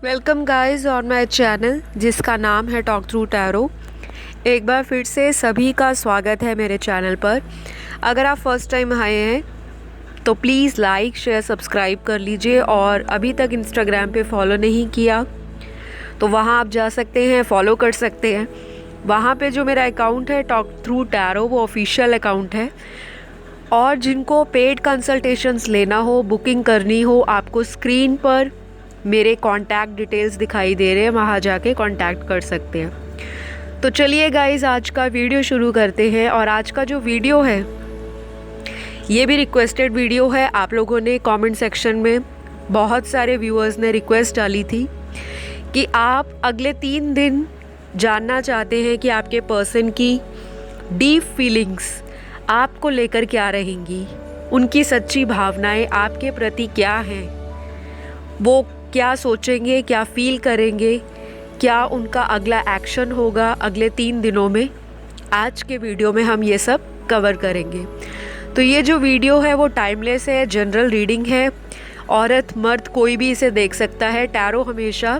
Welcome guys on my channel जिसका नाम है टॉक थ्रू टैरो। एक बार फिर से सभी का स्वागत है मेरे चैनल पर। अगर आप फर्स्ट टाइम आए हैं तो प्लीज़ लाइक शेयर सब्सक्राइब कर लीजिए, और अभी तक इंस्टाग्राम पे फॉलो नहीं किया तो वहाँ आप जा सकते हैं, फॉलो कर सकते हैं। वहाँ पे जो मेरा अकाउंट है टॉक थ्रू टैरो वो ऑफिशियल अकाउंट है, और जिनको पेड कंसल्टेशंस लेना हो, बुकिंग करनी हो, आपको स्क्रीन पर मेरे कांटेक्ट डिटेल्स दिखाई दे रहे हैं, वहाँ जाके कांटेक्ट कर सकते हैं। तो चलिए गाइस, आज का वीडियो शुरू करते हैं। और आज का जो वीडियो है ये भी रिक्वेस्टेड वीडियो है। आप लोगों ने कमेंट सेक्शन में, बहुत सारे व्यूअर्स ने रिक्वेस्ट डाली थी कि आप अगले 3 दिन जानना चाहते हैं कि आपके पर्सन की डीप फीलिंग्स आपको लेकर क्या रहेंगी, उनकी सच्ची भावनाएं आपके प्रति क्या हैं, वो क्या सोचेंगे, क्या फील करेंगे, क्या उनका अगला एक्शन होगा अगले 3 दिनों में। आज के वीडियो में हम ये सब कवर करेंगे। तो ये जो वीडियो है वो टाइमलेस है, जनरल रीडिंग है, औरत मर्द कोई भी इसे देख सकता है। टैरो हमेशा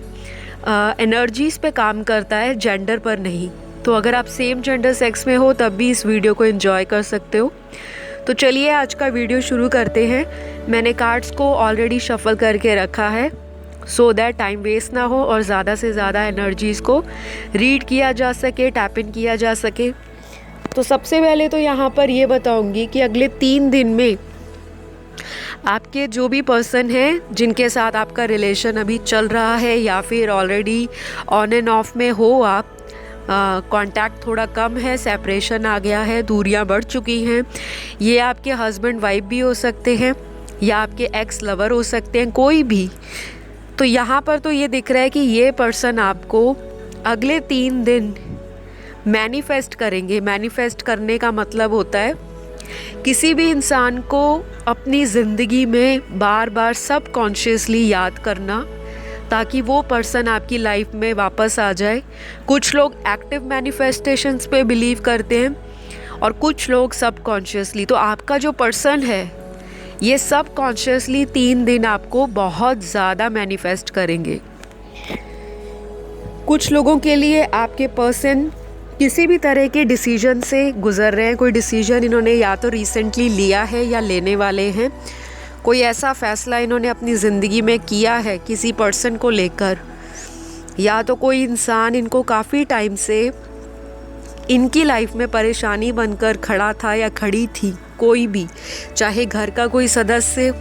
एनर्जीज़ पे काम करता है, जेंडर पर नहीं। तो अगर आप सेम जेंडर सेक्स में हो तब भी इस वीडियो को एंजॉय कर सकते हो। तो चलिए आज का वीडियो शुरू करते हैं। मैंने कार्ड्स को ऑलरेडी शफल करके रखा है सो दैट टाइम वेस्ट ना हो और ज़्यादा से ज़्यादा एनर्जीज़ को रीड किया जा सके, टैप इन किया जा सके। तो सबसे पहले तो यहाँ पर ये बताऊँगी कि अगले 3 दिन में आपके जो भी पर्सन हैं जिनके साथ आपका रिलेशन अभी चल रहा है या फिर ऑलरेडी ऑन एंड ऑफ में हो आप, कांटेक्ट थोड़ा कम है, सेपरेशन आ गया है, दूरियां बढ़ चुकी हैं। ये आपके हस्बैंड वाइफ भी हो सकते हैं या आपके एक्स लवर हो सकते हैं, कोई भी। तो यहाँ पर तो ये दिख रहा है कि ये पर्सन आपको अगले 3 दिन मैनिफेस्ट करेंगे। मैनिफेस्ट करने का मतलब होता है किसी भी इंसान को अपनी ज़िंदगी में बार बार सबकॉन्शियसली याद करना ताकि वो पर्सन आपकी लाइफ में वापस आ जाए। कुछ लोग एक्टिव मैनिफेस्टेशंस पे बिलीव करते हैं और कुछ लोग सबकॉन्शियसली। तो आपका जो पर्सन है ये सबकॉन्शियसली 3 दिन आपको बहुत ज़्यादा मैनिफेस्ट करेंगे। कुछ लोगों के लिए आपके पर्सन किसी भी तरह के डिसीजन से गुज़र रहे हैं। कोई डिसीजन इन्होंने या तो रिसेंटली लिया है या लेने वाले हैं। कोई ऐसा फ़ैसला इन्होंने अपनी ज़िंदगी में किया है किसी पर्सन को लेकर, या तो कोई इंसान इनको काफ़ी टाइम से इनकी लाइफ में परेशानी बनकर खड़ा था या खड़ी थी। कोई भी, चाहे घर का कोई सदस्य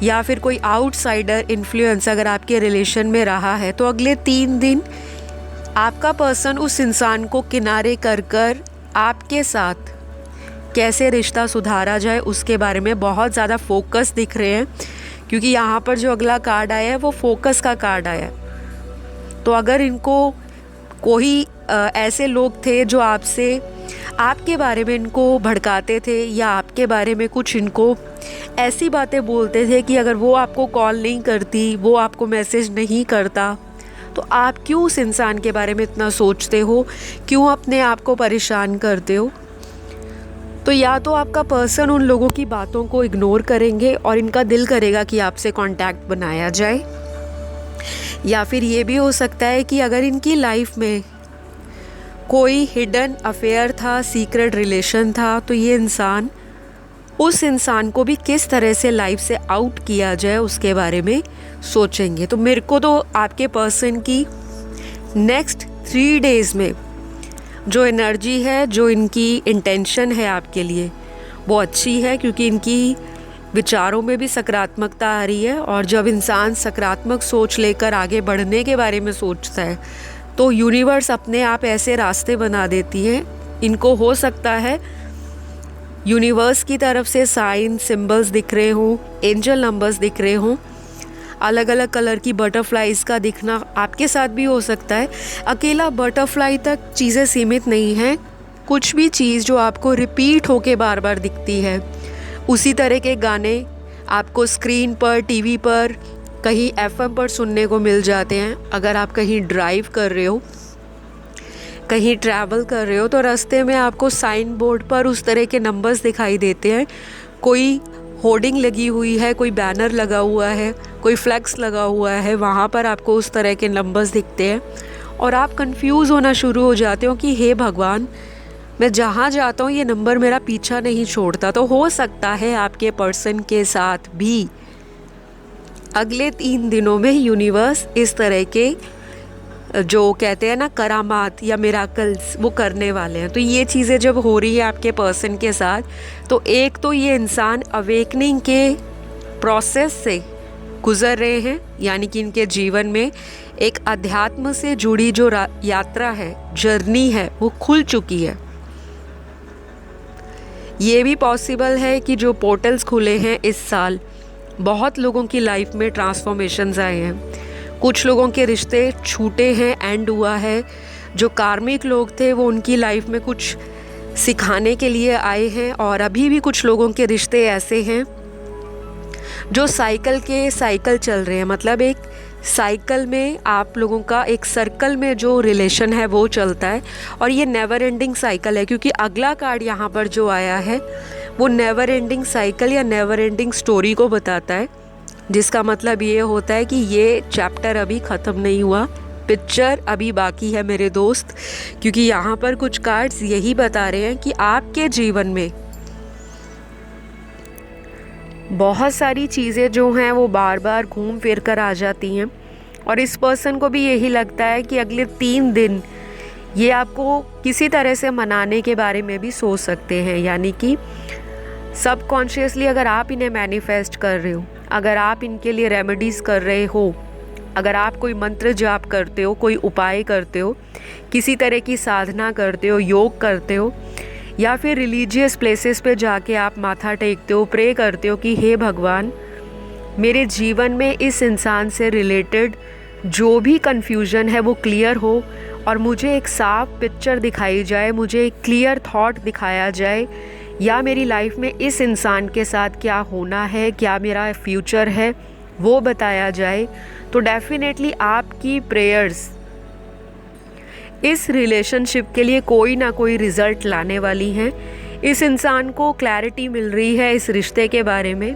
या फिर कोई आउटसाइडर इन्फ्लुएंस अगर आपके रिलेशन में रहा है, तो अगले 3 दिन आपका पर्सन उस इंसान को किनारे कर आपके साथ कैसे रिश्ता सुधारा जाए उसके बारे में बहुत ज़्यादा फोकस दिख रहे हैं। क्योंकि यहाँ पर जो अगला कार्ड आया है वो फोकस का कार्ड आया है। तो अगर इनको कोई ऐसे लोग थे जो आपके बारे में इनको भड़काते थे या आपके बारे में कुछ इनको ऐसी बातें बोलते थे कि अगर वो आपको कॉल नहीं करती, वो आपको मैसेज नहीं करता, तो आप क्यों उस इंसान के बारे में इतना सोचते हो, क्यों अपने आप को परेशान करते हो। तो या तो आपका पर्सन उन लोगों की बातों को इग्नोर करेंगे और इनका दिल करेगा कि आपसे कांटेक्ट बनाया जाए, या फिर ये भी हो सकता है कि अगर इनकी लाइफ में कोई हिडन अफेयर था, सीक्रेट रिलेशन था, तो ये इंसान उस इंसान को भी किस तरह से लाइफ से आउट किया जाए उसके बारे में सोचेंगे। तो मेरे को तो आपके पर्सन की नेक्स्ट 3 डेज़ में जो एनर्जी है, जो इनकी इंटेंशन है आपके लिए, वो अच्छी है। क्योंकि इनकी विचारों में भी सकारात्मकता आ रही है, और जब इंसान सकारात्मक सोच लेकर आगे बढ़ने के बारे में सोचता है तो यूनिवर्स अपने आप ऐसे रास्ते बना देती है। इनको हो सकता है यूनिवर्स की तरफ से साइन सिंबल्स दिख रहे हों, एंजल नंबर्स दिख रहे हों, अलग अलग कलर की बटरफ्लाइज का दिखना आपके साथ भी हो सकता है। अकेला बटरफ्लाई तक चीज़ें सीमित नहीं हैं। कुछ भी चीज़ जो आपको रिपीट होके बार बार दिखती है, उसी तरह के गाने आपको स्क्रीन पर, टीवी पर, कहीं एफएम पर सुनने को मिल जाते हैं। अगर आप कहीं ड्राइव कर रहे हो, कहीं ट्रैवल कर रहे हो, तो रास्ते में आपको साइन बोर्ड पर उस तरह के नंबर्स दिखाई देते हैं। कोई होर्डिंग लगी हुई है, कोई बैनर लगा हुआ है, कोई फ्लैक्स लगा हुआ है, वहाँ पर आपको उस तरह के नंबर्स दिखते हैं और आप कंफ्यूज होना शुरू हो जाते हो कि हे भगवान, मैं जहाँ जाता हूँ ये नंबर मेरा पीछा नहीं छोड़ता। तो हो सकता है आपके पर्सन के साथ भी अगले 3 दिनों में यूनिवर्स इस तरह के जो कहते हैं ना करामात या मिराकल्स वो करने वाले हैं। तो ये चीज़ें जब हो रही है आपके पर्सन के साथ, तो एक तो ये इंसान अवेकनिंग के प्रोसेस से गुज़र रहे हैं, यानी कि इनके जीवन में एक अध्यात्म से जुड़ी जो यात्रा है, जर्नी है, वो खुल चुकी है। ये भी पॉसिबल है कि जो पोर्टल्स खुले हैं इस साल, बहुत लोगों की लाइफ में ट्रांसफॉर्मेशंस आए हैं। कुछ लोगों के रिश्ते छूटे हैं, एंड हुआ है। जो कार्मिक लोग थे वो उनकी लाइफ में कुछ सिखाने के लिए आए हैं, और अभी भी कुछ लोगों के रिश्ते ऐसे हैं जो साइकिल चल रहे हैं। मतलब एक साइकिल में आप लोगों का एक सर्कल में जो रिलेशन है वो चलता है, और ये नेवर एंडिंग साइकिल है, क्योंकि अगला कार्ड यहाँ पर जो आया है वो नेवर एंडिंग साइकिल या नेवर एंडिंग स्टोरी को बताता है, जिसका मतलब ये होता है कि ये चैप्टर अभी ख़त्म नहीं हुआ, पिक्चर अभी बाकी है मेरे दोस्त। क्योंकि यहाँ पर कुछ कार्ड्स यही बता रहे हैं कि आपके जीवन में बहुत सारी चीज़ें जो हैं वो बार बार घूम फिर कर आ जाती हैं, और इस पर्सन को भी यही लगता है कि अगले 3 दिन ये आपको किसी तरह से मनाने के बारे में भी सोच सकते हैं। यानी कि सबकॉन्शियसली अगर आप इन्हें मैनिफेस्ट कर रहे हो, अगर आप इनके लिए रेमेडीज़ कर रहे हो, अगर आप कोई मंत्र जाप करते हो, कोई उपाय करते हो, किसी तरह की साधना करते हो, योग करते हो, या फिर रिलीजियस प्लेसेस पे जाके आप माथा टेकते हो, प्रे करते हो कि हे भगवान, मेरे जीवन में इस इंसान से रिलेटेड जो भी कन्फ्यूज़न है वो क्लियर हो, और मुझे एक साफ पिक्चर दिखाई जाए, मुझे एक क्लियर थॉट दिखाया जाए, या मेरी लाइफ में इस इंसान के साथ क्या होना है, क्या मेरा फ्यूचर है, वो बताया जाए। तो डेफिनेटली आपकी प्रेयर्स इस रिलेशनशिप के लिए कोई ना कोई रिज़ल्ट लाने वाली हैं। इस इंसान को क्लैरिटी मिल रही है इस रिश्ते के बारे में।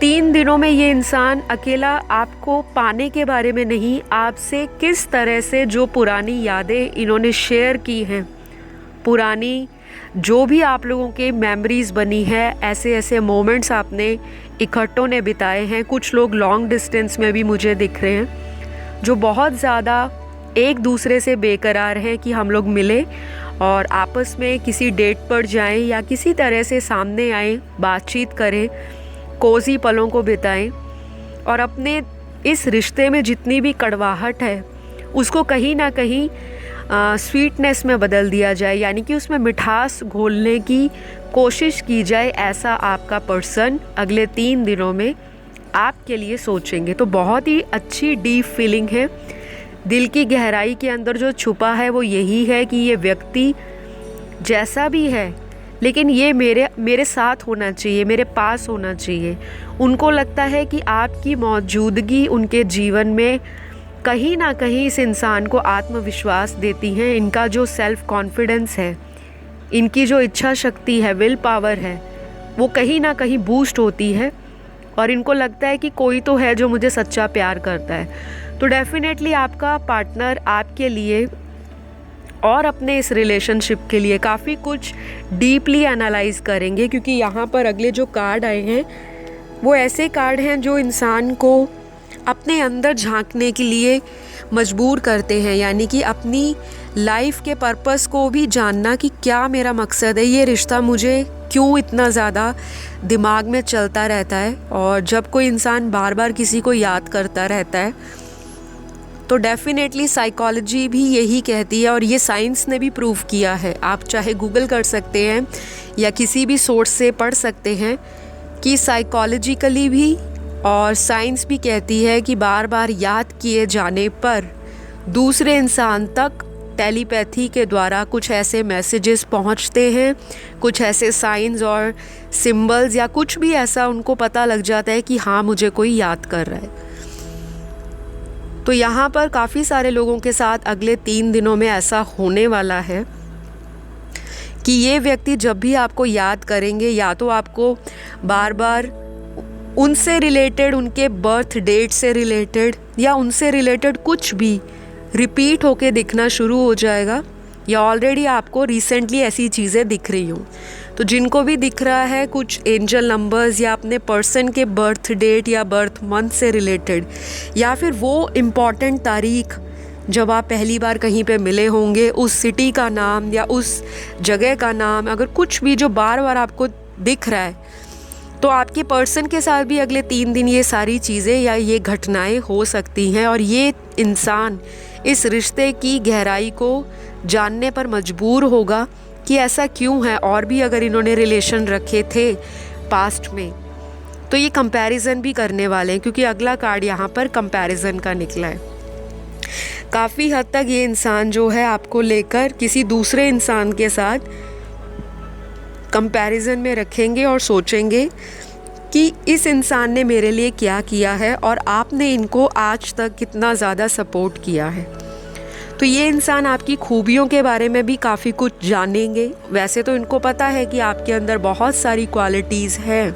3 दिनों में ये इंसान अकेला आपको पाने के बारे में नहीं, आपसे किस तरह से जो पुरानी यादें इन्होंने शेयर की हैं, पुरानी जो भी आप लोगों के मेमोरीज़ बनी है, ऐसे ऐसे मोमेंट्स आपने इकट्ठों ने बिताए हैं। कुछ लोग लॉन्ग डिस्टेंस में भी मुझे दिख रहे हैं, जो बहुत ज़्यादा एक दूसरे से बेकरार हैं कि हम लोग मिले और आपस में किसी डेट पर जाएं या किसी तरह से सामने आएं, बातचीत करें, कोज़ी पलों को बिताएं, और अपने इस रिश्ते में जितनी भी कड़वाहट है उसको कहीं ना कहीं स्वीटनेस में बदल दिया जाए, यानी कि उसमें मिठास घोलने की कोशिश की जाए। ऐसा आपका पर्सन अगले 3 दिनों में आपके लिए सोचेंगे। तो बहुत ही अच्छी डीप फीलिंग है। दिल की गहराई के अंदर जो छुपा है वो यही है कि ये व्यक्ति जैसा भी है, लेकिन ये मेरे साथ होना चाहिए, मेरे पास होना चाहिए। उनको लगता है कि आपकी मौजूदगी उनके जीवन में कहीं ना कहीं इस इंसान को आत्मविश्वास देती है। इनका जो सेल्फ कॉन्फिडेंस है, इनकी जो इच्छा शक्ति है, विल पावर है, वो कहीं ना कहीं बूस्ट होती है, और इनको लगता है कि कोई तो है जो मुझे सच्चा प्यार करता है। तो डेफिनेटली आपका पार्टनर आपके लिए और अपने इस रिलेशनशिप के लिए काफ़ी कुछ डीपली एनालाइज करेंगे, क्योंकि यहाँ पर अगले जो कार्ड आए हैं वो ऐसे कार्ड हैं जो इंसान को अपने अंदर झांकने के लिए मजबूर करते हैं, यानी कि अपनी लाइफ के पर्पस को भी जानना कि क्या मेरा मकसद है, ये रिश्ता मुझे क्यों इतना ज़्यादा दिमाग में चलता रहता है। और जब कोई इंसान बार बार किसी को याद करता रहता है तो डेफिनेटली साइकोलॉजी भी यही कहती है, और ये साइंस ने भी प्रूव किया है। आप चाहे गूगल कर सकते हैं या किसी भी सोर्स से पढ़ सकते हैं कि साइकोलॉजिकली भी, और साइंस भी कहती है कि बार बार याद किए जाने पर दूसरे इंसान तक टेलीपैथी के द्वारा कुछ ऐसे मैसेजेस पहुंचते हैं, कुछ ऐसे साइंस और सिंबल्स या कुछ भी ऐसा उनको पता लग जाता है कि हाँ, मुझे कोई याद कर रहा है। तो यहाँ पर काफ़ी सारे लोगों के साथ अगले 3 दिनों में ऐसा होने वाला है कि ये व्यक्ति जब भी आपको याद करेंगे, या तो आपको बार बार उनसे रिलेटेड, उनके बर्थ डेट से रिलेटेड या उनसे रिलेटेड कुछ भी रिपीट होके दिखना शुरू हो जाएगा, या ऑलरेडी आपको रिसेंटली ऐसी चीज़ें दिख रही हों। तो जिनको भी दिख रहा है कुछ एंजल नंबर्स या अपने पर्सन के बर्थ डेट या बर्थ मंथ से रिलेटेड, या फिर वो इम्पॉर्टेंट तारीख जब आप पहली बार कहीं पे मिले होंगे, उस सिटी का नाम या उस जगह का नाम, अगर कुछ भी जो बार बार आपको दिख रहा है, तो आपके पर्सन के साथ भी अगले 3 दिन ये सारी चीज़ें या ये घटनाएं हो सकती हैं। और ये इंसान इस रिश्ते की गहराई को जानने पर मजबूर होगा कि ऐसा क्यों है। और भी अगर इन्होंने रिलेशन रखे थे पास्ट में, तो ये कंपैरिजन भी करने वाले हैं, क्योंकि अगला कार्ड यहाँ पर कंपैरिजन का निकला है। काफ़ी हद तक ये इंसान जो है आपको लेकर किसी दूसरे इंसान के साथ कंपैरिजन में रखेंगे और सोचेंगे कि इस इंसान ने मेरे लिए क्या किया है और आपने इनको आज तक कितना ज़्यादा सपोर्ट किया है। तो ये इंसान आपकी खूबियों के बारे में भी काफ़ी कुछ जानेंगे। वैसे तो इनको पता है कि आपके अंदर बहुत सारी क्वालिटीज़ हैं,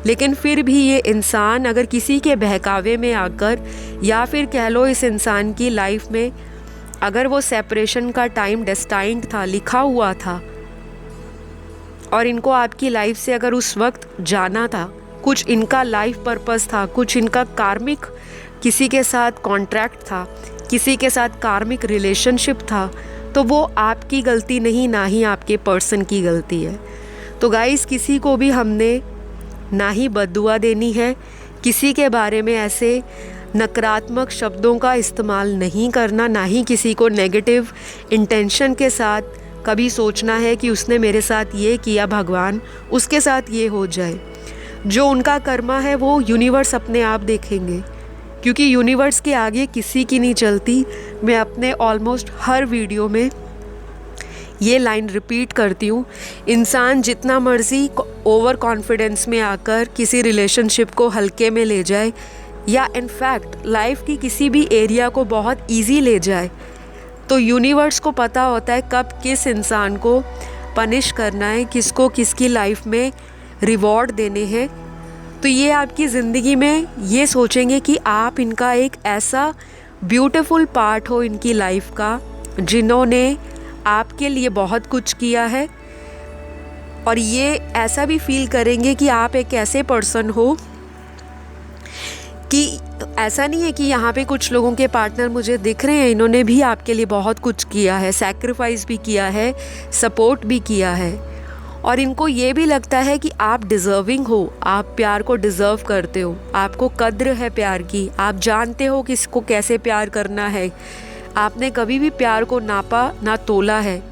लेकिन फिर भी ये इंसान अगर किसी के बहकावे में आकर, या फिर कह लो इस इंसान की लाइफ में अगर वो सेपरेशन का टाइम डेस्टाइन्ड था, लिखा हुआ था, और इनको आपकी लाइफ से अगर उस वक्त जाना था, कुछ इनका लाइफ पर्पस था, कुछ इनका कार्मिक किसी के साथ कॉन्ट्रैक्ट था, किसी के साथ कार्मिक रिलेशनशिप था, तो वो आपकी गलती नहीं, ना ही आपके पर्सन की गलती है। तो गाइस, किसी को भी हमने ना ही बद्दुआ देनी है, किसी के बारे में ऐसे नकारात्मक शब्दों का इस्तेमाल नहीं करना, ना ही किसी को नेगेटिव इंटेंशन के साथ कभी सोचना है कि उसने मेरे साथ ये किया, भगवान उसके साथ ये हो जाए। जो उनका कर्मा है वो यूनिवर्स अपने आप देखेंगे, क्योंकि यूनिवर्स के आगे किसी की नहीं चलती। मैं अपने ऑलमोस्ट हर वीडियो में ये लाइन रिपीट करती हूँ, इंसान जितना मर्ज़ी ओवर कॉन्फिडेंस में आकर किसी रिलेशनशिप को हल्के में ले जाए, या इनफैक्ट लाइफ की किसी भी एरिया को बहुत इजी ले जाए, तो यूनिवर्स को पता होता है कब किस इंसान को पनिश करना है, किसको किसकी लाइफ में रिवॉर्ड देने हैं। तो ये आपकी ज़िंदगी में ये सोचेंगे कि आप इनका एक ऐसा ब्यूटीफुल पार्ट हो इनकी लाइफ का, जिन्होंने आपके लिए बहुत कुछ किया है। और ये ऐसा भी फील करेंगे कि आप एक ऐसे पर्सन हो कि ऐसा नहीं है कि यहाँ पे कुछ लोगों के पार्टनर मुझे दिख रहे हैं, इन्होंने भी आपके लिए बहुत कुछ किया है, सैक्रिफाइस भी किया है, सपोर्ट भी किया है, और इनको ये भी लगता है कि आप डिज़र्विंग हो, आप प्यार को डिज़र्व करते हो, आपको कद्र है प्यार की, आप जानते हो कि इसको कैसे प्यार करना है, आपने कभी भी प्यार को नापा ना तोला है।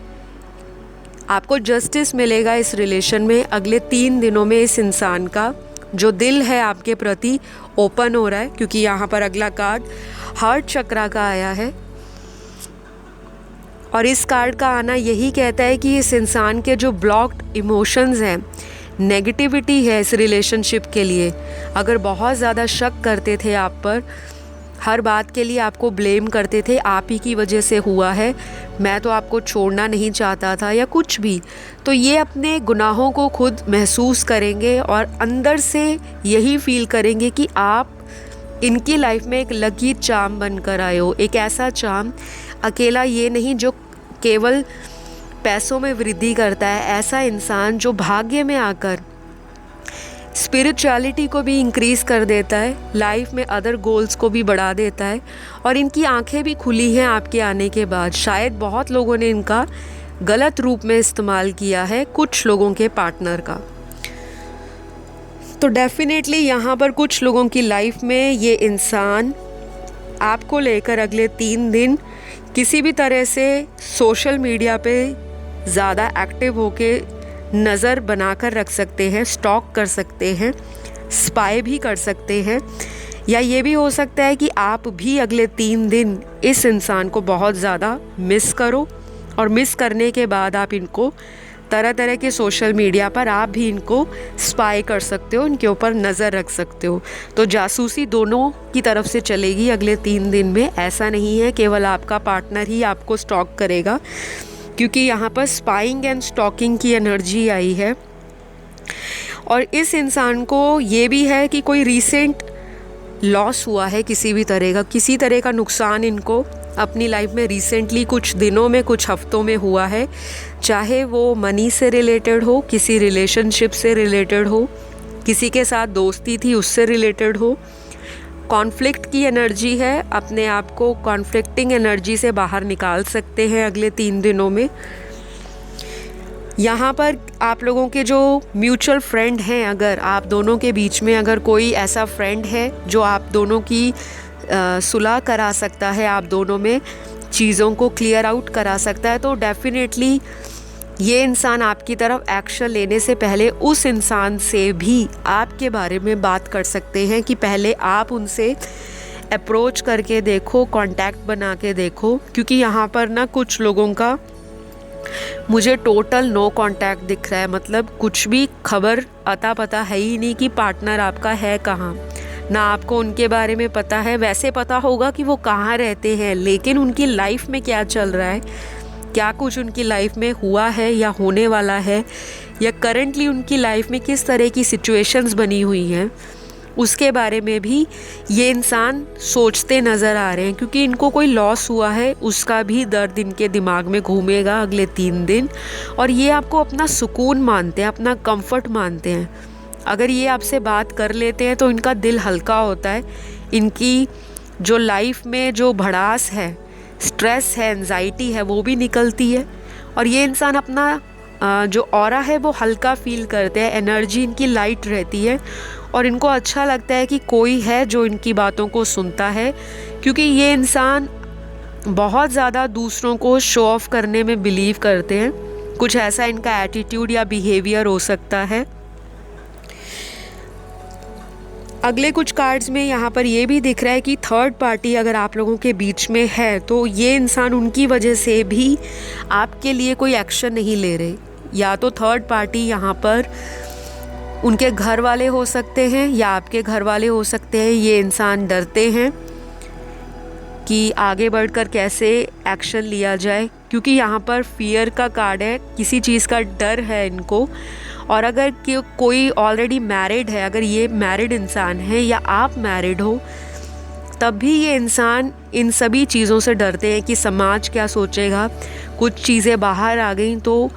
आपको जस्टिस मिलेगा इस रिलेशन में। अगले 3 दिनों में इस इंसान का जो दिल है आपके प्रति ओपन हो रहा है, क्योंकि यहाँ पर अगला कार्ड हार्ट चक्रा का आया है, और इस कार्ड का आना यही कहता है कि इस इंसान के जो ब्लॉक्ड इमोशंस हैं, नेगेटिविटी है इस रिलेशनशिप के लिए, अगर बहुत ज़्यादा शक करते थे आप पर, हर बात के लिए आपको ब्लेम करते थे, आप ही की वजह से हुआ है, मैं तो आपको छोड़ना नहीं चाहता था, या कुछ भी, तो ये अपने गुनाहों को खुद महसूस करेंगे और अंदर से यही फील करेंगे कि आप इनकी लाइफ में एक लकी चार्म बनकर आए हो, एक ऐसा चार्म, अकेला ये नहीं जो केवल पैसों में वृद्धि करता है, ऐसा इंसान जो भाग्य में आकर स्पिरिचुअलिटी को भी इंक्रीज़ कर देता है, लाइफ में अदर गोल्स को भी बढ़ा देता है। और इनकी आंखें भी खुली हैं आपके आने के बाद। शायद बहुत लोगों ने इनका गलत रूप में इस्तेमाल किया है, कुछ लोगों के पार्टनर का। तो डेफिनेटली यहाँ पर कुछ लोगों की लाइफ में ये इंसान आपको लेकर अगले 3 दिन किसी भी तरह से सोशल मीडिया पे ज़्यादा एक्टिव होके नज़र बनाकर रख सकते हैं, स्टॉक कर सकते हैं, स्पाई भी कर सकते हैं, या ये भी हो सकता है कि आप भी अगले 3 दिन इस इंसान को बहुत ज़्यादा मिस करो, और मिस करने के बाद आप इनको तरह तरह के सोशल मीडिया पर आप भी इनको स्पाई कर सकते हो, इनके ऊपर नज़र रख सकते हो। तो जासूसी दोनों की तरफ से चलेगी अगले 3 दिन में। ऐसा नहीं है केवल आपका पार्टनर ही आपको स्टॉक करेगा, क्योंकि यहाँ पर स्पाइंग एंड स्टॉकिंग की एनर्जी आई है। और इस इंसान को ये भी है कि कोई रीसेंट लॉस हुआ है, किसी तरह का नुकसान इनको अपनी लाइफ में रिसेंटली कुछ दिनों में, कुछ हफ्तों में हुआ है। चाहे वो मनी से रिलेटेड हो, किसी रिलेशनशिप से रिलेटेड हो, किसी के साथ दोस्ती थी उससे रिलेटेड हो। कॉन्फ्लिक्ट की एनर्जी है, अपने आप को कॉन्फ्लिक्टिंग एनर्जी से बाहर निकाल सकते हैं अगले 3 दिनों में। यहाँ पर आप लोगों के जो म्यूचुअल फ्रेंड हैं, अगर आप दोनों के बीच में अगर कोई ऐसा फ्रेंड है जो आप दोनों की सुलह करा सकता है, आप दोनों में चीज़ों को क्लियर आउट करा सकता है, तो डेफिनेटली ये इंसान आपकी तरफ एक्शन लेने से पहले उस इंसान से भी आपके बारे में बात कर सकते हैं कि पहले आप उनसे अप्रोच करके देखो, कांटेक्ट बना के देखो। क्योंकि यहाँ पर ना कुछ लोगों का मुझे टोटल नो कांटेक्ट दिख रहा है, मतलब कुछ भी खबर अता पता है ही नहीं कि पार्टनर आपका है कहाँ, ना आपको उनके बारे में पता है। वैसे पता होगा कि वो कहाँ रहते हैं, लेकिन उनकी लाइफ में क्या चल रहा है, क्या कुछ उनकी लाइफ में हुआ है या होने वाला है, या करंटली उनकी लाइफ में किस तरह की सिचुएशंस बनी हुई हैं, उसके बारे में भी ये इंसान सोचते नज़र आ रहे हैं। क्योंकि इनको कोई लॉस हुआ है, उसका भी दर्द इनके दिमाग में घूमेगा अगले 3 दिन। और ये आपको अपना सुकून मानते हैं, अपना कंफर्ट मानते हैं। अगर ये आपसे बात कर लेते हैं तो इनका दिल हल्का होता है, इनकी जो लाइफ में जो भड़ास है, स्ट्रेस है, एंजाइटी है, वो भी निकलती है। और ये इंसान अपना जो ऑरा है वो हल्का फील करते हैं, एनर्जी इनकी लाइट रहती है और इनको अच्छा लगता है कि कोई है जो इनकी बातों को सुनता है। क्योंकि ये इंसान बहुत ज़्यादा दूसरों को शो ऑफ करने में बिलीव करते हैं, कुछ ऐसा इनका एटीट्यूड या बिहेवियर हो सकता है। अगले कुछ कार्ड्स में यहाँ पर ये भी दिख रहा है कि थर्ड पार्टी अगर आप लोगों के बीच में है तो ये इंसान उनकी वजह से भी आपके लिए कोई एक्शन नहीं ले रहे। या तो थर्ड पार्टी यहाँ पर उनके घर वाले हो सकते हैं या आपके घर वाले हो सकते हैं। ये इंसान डरते हैं कि आगे बढ़कर कैसे एक्शन लिया जाए, क्योंकि यहाँ पर फियर का कार्ड है, किसी चीज़ का डर है इनको। और अगर कोई ऑलरेडी मैरिड है, अगर ये मैरिड इंसान है या आप मैरिड हो, तब भी ये इंसान इन सभी चीज़ों से डरते हैं कि समाज क्या सोचेगा, कुछ चीज़ें बाहर आ गई तो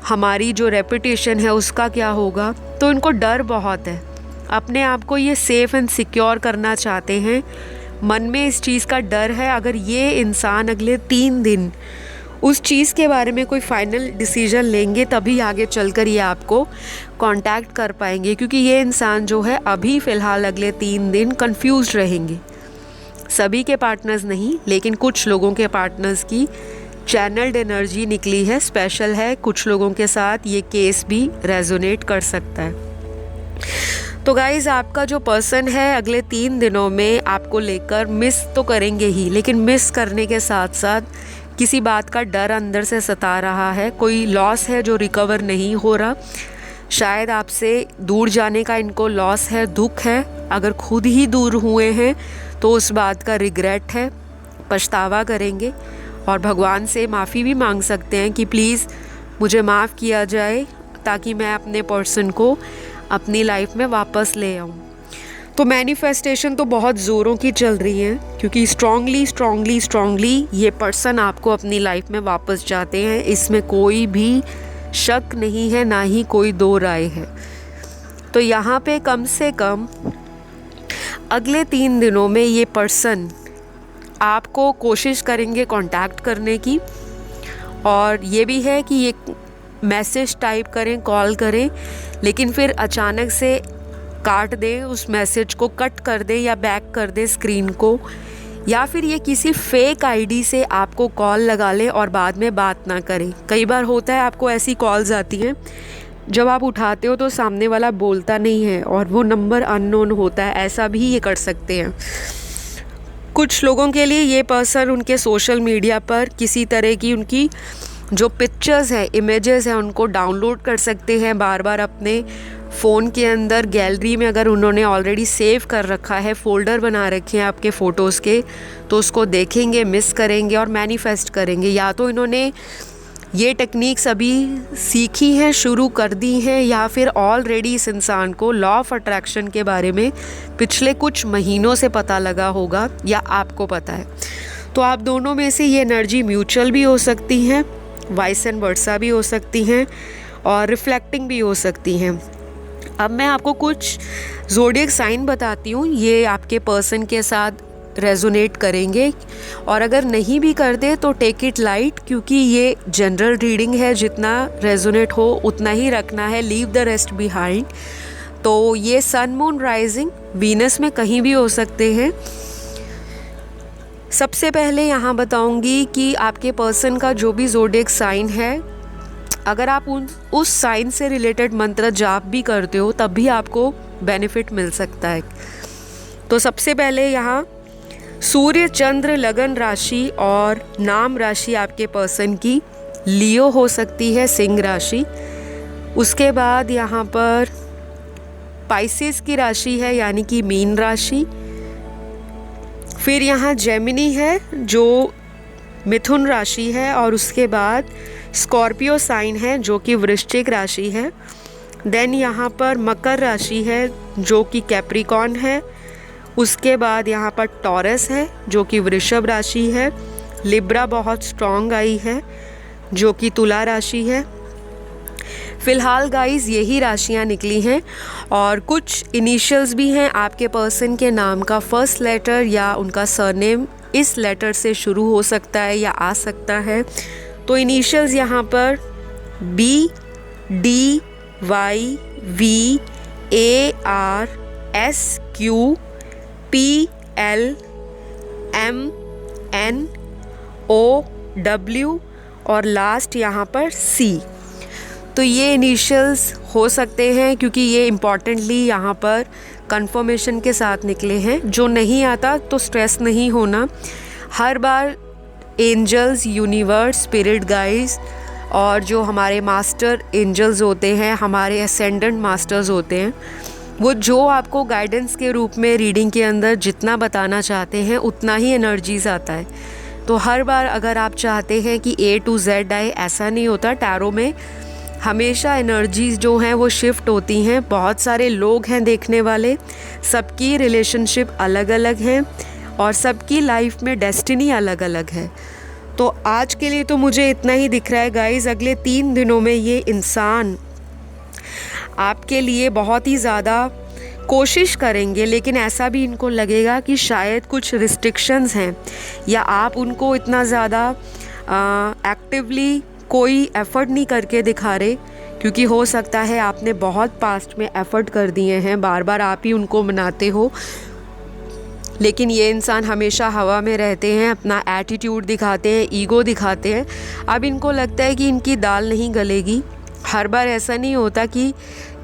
हमारी जो रेपुटेशन है उसका क्या होगा। तो इनको डर बहुत है, अपने आप को ये सेफ़ एंड सिक्योर करना चाहते हैं, मन में इस चीज़ का डर है। अगर ये इंसान अगले 3 दिन उस चीज़ के बारे में कोई फाइनल डिसीजन लेंगे तभी आगे चलकर ये आपको कांटेक्ट कर पाएंगे। क्योंकि ये इंसान जो है अभी फ़िलहाल अगले 3 दिन कंफ्यूज रहेंगे। सभी के पार्टनर्स नहीं, लेकिन कुछ लोगों के पार्टनर्स की चैनल्ड एनर्जी निकली है, स्पेशल है। कुछ लोगों के साथ ये केस भी रेजोनेट कर सकता है। तो गाइज़, आपका जो पर्सन है अगले 3 दिनों में आपको लेकर मिस तो करेंगे ही, लेकिन मिस करने के साथ साथ किसी बात का डर अंदर से सता रहा है। कोई लॉस है जो रिकवर नहीं हो रहा, शायद आपसे दूर जाने का इनको लॉस है, दुख है। अगर खुद ही दूर हुए हैं तो उस बात का रिग्रेट है, पछतावा करेंगे और भगवान से माफ़ी भी मांग सकते हैं कि प्लीज़ मुझे माफ़ किया जाए, ताकि मैं अपने पर्सन को अपनी लाइफ में वापस ले आऊँ। तो मैनिफेस्टेशन तो बहुत ज़ोरों की चल रही है, क्योंकि स्ट्रॉन्गली ये पर्सन आपको अपनी लाइफ में वापस चाहते हैं। इसमें कोई भी शक नहीं है, ना ही कोई दो राय है। तो यहाँ पे कम से कम अगले 3 दिनों में ये पर्सन आपको कोशिश करेंगे कांटेक्ट करने की। और ये भी है कि ये मैसेज टाइप करें, कॉल करें, लेकिन फिर अचानक से काट दें, उस मैसेज को कट कर दें या बैक कर दें स्क्रीन को, या फिर ये किसी फेक आईडी से आपको कॉल लगा ले और बाद में बात ना करें। कई बार होता है आपको ऐसी कॉल्स आती हैं, जब आप उठाते हो तो सामने वाला बोलता नहीं है और वो नंबर अननोन होता है, ऐसा भी ये कर सकते हैं। कुछ लोगों के लिए ये पर्सन उनके सोशल मीडिया पर किसी तरह की उनकी जो पिक्चर्स हैं, इमेजेस हैं, उनको डाउनलोड कर सकते हैं बार बार अपने फ़ोन के अंदर। गैलरी में अगर उन्होंने ऑलरेडी सेव कर रखा है, फ़ोल्डर बना रखे हैं आपके फ़ोटोज़ के, तो उसको देखेंगे, मिस करेंगे और मैनिफेस्ट करेंगे। या तो इन्होंने ये टेक्निक्स अभी सीखी हैं, शुरू कर दी हैं, या फिर ऑलरेडी इस इंसान को लॉ ऑफ अट्रैक्शन के बारे में पिछले कुछ महीनों से पता लगा होगा या आपको पता है। तो आप दोनों में से ये एनर्जी म्यूचुअल भी हो सकती हैं, वाइस एंड वर्सा भी हो सकती हैं और रिफ्लेक्टिंग भी हो सकती हैं। अब मैं आपको कुछ ज़ोडिएक साइन बताती हूँ, ये आपके पर्सन के साथ रेजोनेट करेंगे, और अगर नहीं भी करते तो टेक इट लाइट, क्योंकि ये जनरल रीडिंग है, जितना रेजोनेट हो उतना ही रखना है, लीव द रेस्ट बिहाइंड। तो ये सन मून राइजिंग वीनस में कहीं भी हो सकते हैं। सबसे पहले यहाँ बताऊँगी कि आपके पर्सन का जो भी ज़ोडिएक साइन है, अगर आप उस साइन से रिलेटेड मंत्र जाप भी करते हो तब भी आपको बेनिफिट मिल सकता है। तो सबसे पहले यहाँ सूर्य, चंद्र, लगन राशि और नाम राशि आपके पर्सन की लियो हो सकती है, सिंह राशि। उसके बाद यहाँ पर पाइसेस की राशि है, यानी कि मीन राशि। फिर यहाँ जेमिनी है जो मिथुन राशि है, और उसके बाद स्कॉर्पियो साइन है जो कि वृश्चिक राशि है। देन यहाँ पर मकर राशि है जो कि कैप्रिकॉर्न है। उसके बाद यहाँ पर टॉरस है जो कि वृषभ राशि है। लिब्रा बहुत स्ट्रॉन्ग आई है जो कि तुला राशि है। फ़िलहाल गाइस यही राशियाँ निकली हैं, और कुछ इनिशियल्स भी हैं आपके पर्सन के नाम का। फर्स्ट लेटर या उनका सरनेम इस लेटर से शुरू हो सकता है या आ सकता है। तो इनिशियल्स यहाँ पर BDYVARSQ PLMNOW और लास्ट यहाँ पर C। तो ये इनिशियल्स हो सकते हैं क्योंकि ये इम्पॉर्टेंटली यहाँ पर कंफर्मेशन के साथ निकले हैं। जो नहीं आता तो स्ट्रेस नहीं होना। हर बार एंजल्स, यूनिवर्स, स्पिरिट गाइड्स और जो हमारे मास्टर एंजल्स होते हैं, हमारे असेंडेंट मास्टर्स होते हैं, वो जो आपको गाइडेंस के रूप में रीडिंग के अंदर जितना बताना चाहते हैं उतना ही एनर्जीज आता है। तो हर बार अगर आप चाहते हैं कि A to Z आए, ऐसा नहीं होता। टैरो में हमेशा एनर्जीज जो हैं वो शिफ्ट होती हैं। बहुत सारे लोग हैं देखने वाले, सबकी रिलेशनशिप अलग अलग हैं और सबकी लाइफ में डेस्टिनी अलग अलग है। तो आज के लिए तो मुझे इतना ही दिख रहा है गाइस। अगले 3 दिनों में ये इंसान आपके लिए बहुत ही ज़्यादा कोशिश करेंगे, लेकिन ऐसा भी इनको लगेगा कि शायद कुछ रिस्ट्रिक्शंस हैं या आप उनको इतना ज़्यादा एक्टिवली कोई एफ़र्ट नहीं करके दिखा रहे, क्योंकि हो सकता है आपने बहुत पास्ट में एफ़र्ट कर दिए हैं, बार बार आप ही उनको मनाते हो, लेकिन ये इंसान हमेशा हवा में रहते हैं, अपना एटीट्यूड दिखाते हैं, ईगो दिखाते हैं। अब इनको लगता है कि इनकी दाल नहीं गलेगी। हर बार ऐसा नहीं होता कि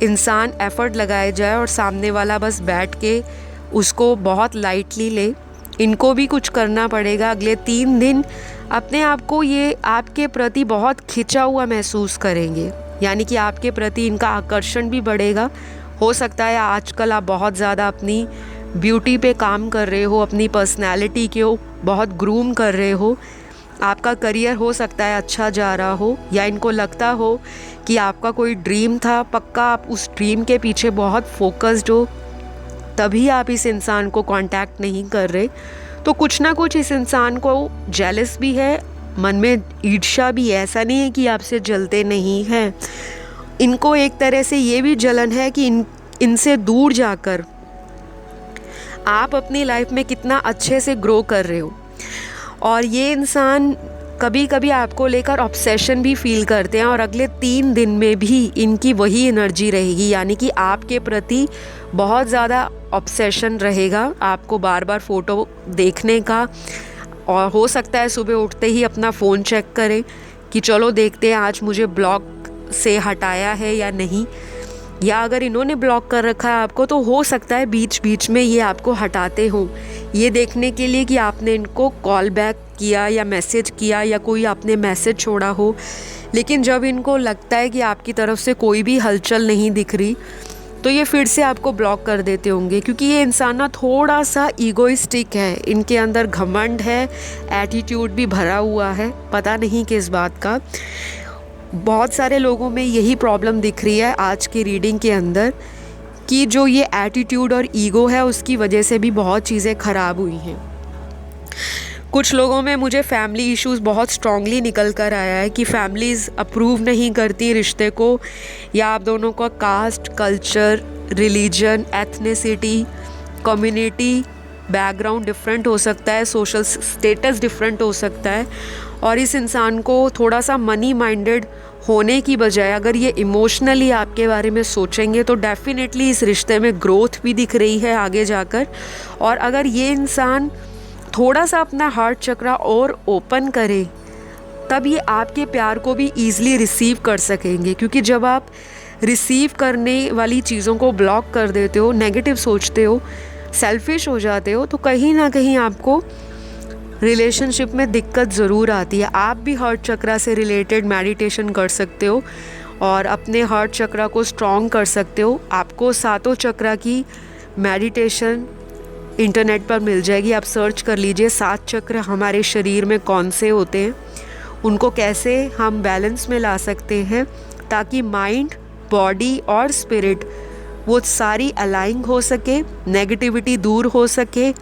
इंसान एफ़र्ट लगाए जाए और सामने वाला बस बैठ के उसको बहुत लाइटली ले। इनको भी कुछ करना पड़ेगा। अगले 3 दिन अपने आप को ये आपके प्रति बहुत खिंचा हुआ महसूस करेंगे, यानी कि आपके प्रति इनका आकर्षण भी बढ़ेगा। हो सकता है आजकल आप बहुत ज़्यादा अपनी ब्यूटी पे काम कर रहे हो, अपनी पर्सनैलिटी को बहुत ग्रूम कर रहे हो। आपका करियर हो सकता है अच्छा जा रहा हो, या इनको लगता हो कि आपका कोई ड्रीम था, पक्का आप उस ड्रीम के पीछे बहुत फोकस्ड हो, तभी आप इस इंसान को कांटेक्ट नहीं कर रहे। तो कुछ ना कुछ इस इंसान को जेलस भी है, मन में ईर्ष्या भी है। ऐसा नहीं है कि आपसे जलते नहीं हैं। इनको एक तरह से ये भी जलन है कि इनसे दूर जाकर आप अपनी लाइफ में कितना अच्छे से ग्रो कर रहे हो। और ये इंसान कभी कभी आपको लेकर ऑब्सेशन भी फील करते हैं, और अगले 3 दिन में भी इनकी वही एनर्जी रहेगी, यानी कि आपके प्रति बहुत ज़्यादा ऑब्सेशन रहेगा। आपको बार बार फ़ोटो देखने का, और हो सकता है सुबह उठते ही अपना फ़ोन चेक करें कि चलो देखते हैं आज मुझे ब्लॉक से हटाया है या नहीं, या अगर इन्होंने ब्लॉक कर रखा है आपको तो हो सकता है बीच बीच में ये आपको हटाते हों, ये देखने के लिए कि आपने इनको कॉल बैक किया या मैसेज किया या कोई आपने मैसेज छोड़ा हो। लेकिन जब इनको लगता है कि आपकी तरफ से कोई भी हलचल नहीं दिख रही, तो ये फिर से आपको ब्लॉक कर देते होंगे, क्योंकि ये इंसान ना थोड़ा सा ईगोइस्टिक है, इनके अंदर घमंड है, एटीट्यूड भी भरा हुआ है, पता नहीं किस बात का। बहुत सारे लोगों में यही प्रॉब्लम दिख रही है आज की रीडिंग के अंदर, कि जो ये एटीट्यूड और ईगो है उसकी वजह से भी बहुत चीज़ें ख़राब हुई हैं। कुछ लोगों में मुझे फैमिली इश्यूज़ बहुत स्ट्रांगली निकल कर आया है कि फैमिलीज़ अप्रूव नहीं करती रिश्ते को, या आप दोनों का caste, culture, religion, ethnicity, community background different हो सकता है, सोशल स्टेटस डिफरेंट हो सकता है, और इस इंसान को थोड़ा सा मनी माइंडेड होने की बजाय अगर ये इमोशनली आपके बारे में सोचेंगे तो डेफिनेटली इस रिश्ते में ग्रोथ भी दिख रही है आगे जाकर। और अगर ये इंसान थोड़ा सा अपना हार्ट चक्रा और ओपन करे तब ये आपके प्यार को भी ईज़िली रिसीव कर सकेंगे, क्योंकि जब आप रिसीव करने वाली चीज़ों को ब्लॉक कर देते हो, नेगेटिव सोचते हो, सेल्फिश हो जाते हो, तो कहीं ना कहीं आपको रिलेशनशिप में दिक्कत ज़रूर आती है। आप भी हार्ट चक्रा से रिलेटेड मेडिटेशन कर सकते हो और अपने हार्ट चक्रा को स्ट्रॉन्ग कर सकते हो। आपको सातों चक्रा की मेडिटेशन इंटरनेट पर मिल जाएगी, आप सर्च कर लीजिए 7 चक्र हमारे शरीर में कौन से होते हैं, उनको कैसे हम बैलेंस में ला सकते हैं ताकि माइंड, बॉडी और स्पिरिट वो सारी अलाइन हो सके, नेगेटिविटी दूर हो सके,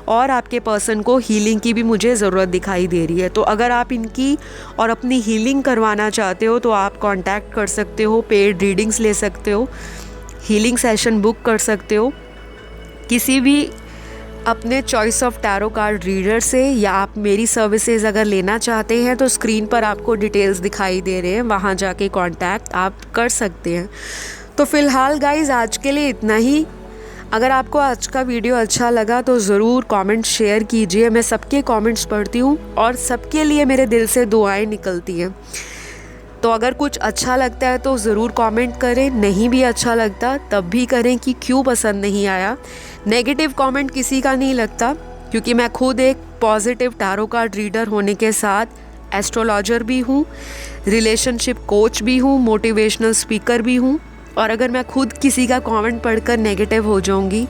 और आपके पर्सन को हीलिंग की भी मुझे ज़रूरत दिखाई दे रही है। तो अगर आप इनकी और अपनी हीलिंग करवाना चाहते हो तो आप कांटेक्ट कर सकते हो, पेड रीडिंग्स ले सकते हो, हीलिंग सेशन बुक कर सकते हो किसी भी अपने choice of tarot card reader से, या आप मेरी सर्विसेज अगर लेना चाहते हैं तो स्क्रीन पर आपको डिटेल्स दिखाई दे रहे हैं, वहाँ जाके कांटेक्ट आप कर सकते हैं। तो फ़िलहाल गाइज़ आज के लिए इतना ही। अगर आपको आज का वीडियो अच्छा लगा तो ज़रूर कमेंट शेयर कीजिए, मैं सबके कमेंट्स पढ़ती हूँ और सबके लिए मेरे दिल से दुआएं निकलती हैं। तो अगर कुछ अच्छा लगता है तो ज़रूर कमेंट करें, नहीं भी अच्छा लगता तब भी करें कि क्यों पसंद नहीं आया। नेगेटिव कमेंट किसी का नहीं लगता, क्योंकि मैं खुद एक पॉजिटिव टैरो कार्ड रीडर होने के साथ एस्ट्रोलॉजर भी हूँ, रिलेशनशिप कोच भी हूँ, मोटिवेशनल स्पीकर भी हूँ। और अगर मैं खुद किसी का कमेंट पढ़कर नेगेटिव हो जाऊँगी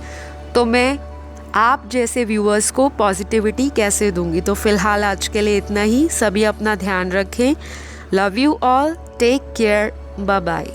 तो मैं आप जैसे व्यूअर्स को पॉजिटिविटी कैसे दूँगी। तो फ़िलहाल आज के लिए इतना ही। सभी अपना ध्यान रखें। Love you all, take care, bye bye.